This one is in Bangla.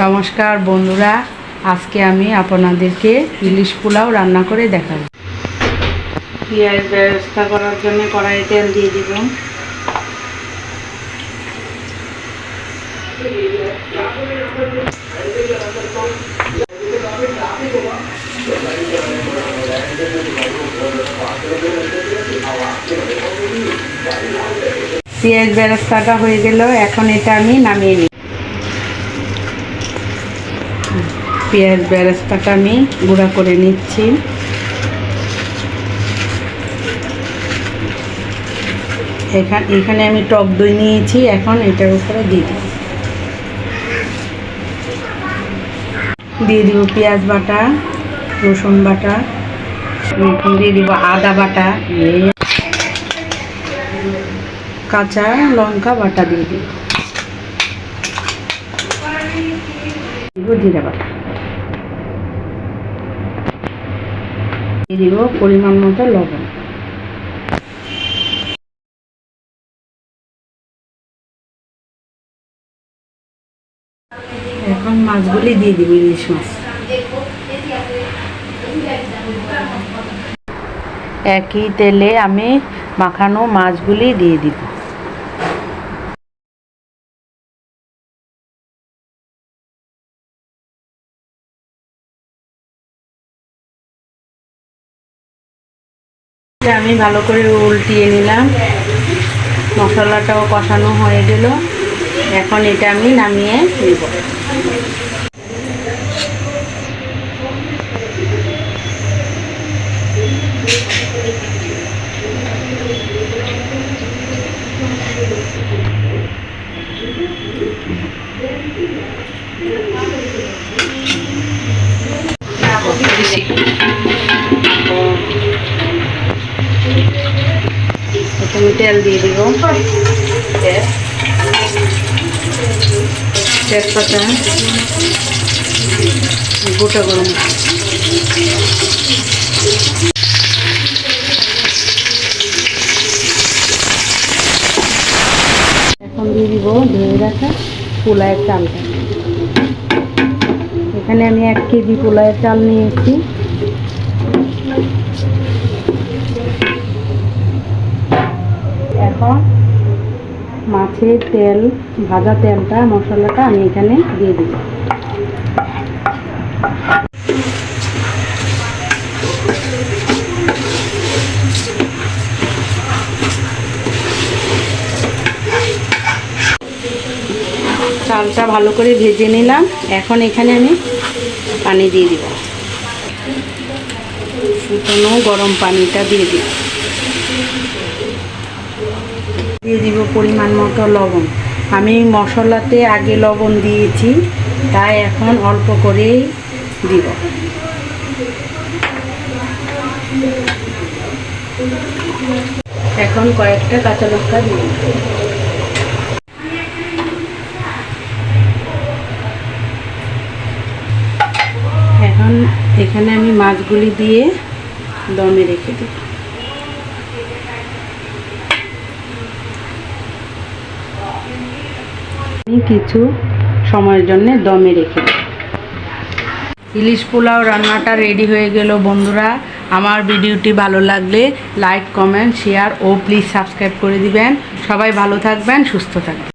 নমস্কার বন্ধুরা, আজকে আমি আপনাদেরকে ইলিশ পোলাও রান্না করে দেখাবো। পেঁয়াজ বেরেস্তা করার জন্য কড়াইয়ে তেল দিয়ে দিব। পেঁয়াজ বেরেস্তাটা হয়ে গেল, এখন এটা আমি নামিয়ে নিই। পেঁয়াজ বেরেস্তাটা আমি গুঁড়া করে নিচ্ছি। এখানে আমি টক দই নিয়েছি, এখন এটার উপরে দিয়ে দিব পেঁয়াজ বাটা, রসুন বাটা, এখন দিয়ে দিব আদা বাটা, কাঁচা লঙ্কা বাটা দিয়ে দিব, জিরা বাটা দিয়ে দিব, পরিমাণ মতো লবণ। এখন মাছগুলি দিয়ে দিব, ইলিশ মাছ। একই তেলে আমি মাখানো মাছগুলি দিয়ে দিব। আমি ভালো করে উল্টিয়ে নিলাম, মশলাটাও কষানো হয়ে গেল। এখন এটা আমি নামিয়ে নিব। আমি তেল দিয়ে দিব, তেজপাতা, গোটা গরম, এখন দিয়ে দিব ধুয়ে রাখা পোলাওয়ের চালটা। এখানে আমি 1 কেজি পোলাওয়ের চাল নিয়েছি। এখন মাছের তেল, ভাজা তেলটা, মশলাটা আমি এখানে দিয়ে দিব। চালটা ভালো করে ভেজে নিলাম। এখন এখানে আমি পানি দিয়ে দিব, ফুটানো গরম পানিটা দিয়ে দিব। দিয়ে দিব পরিমাণ মতো লবণ। আমি মশলাতে আগে লবণ দিয়েছি, তাই এখন অল্প করেই দিব। এখন কয়েকটা কাঁচা লঙ্কা দিব। এখন এখানে আমি মাছগুলি দিয়ে দমে রেখে দিব। কিছু সময়ের জন্য দমে রেখে দিই। ইলিশ পোলাও রান্নাটা রেডি হয়ে গেল বন্ধুরা। আমার ভিডিওটি ভালো লাগলে লাইক, কমেন্ট, শেয়ার ও প্লিজ সাবস্ক্রাইব করে দিবেন। সবাই ভালো থাকবেন, সুস্থ থাকবেন।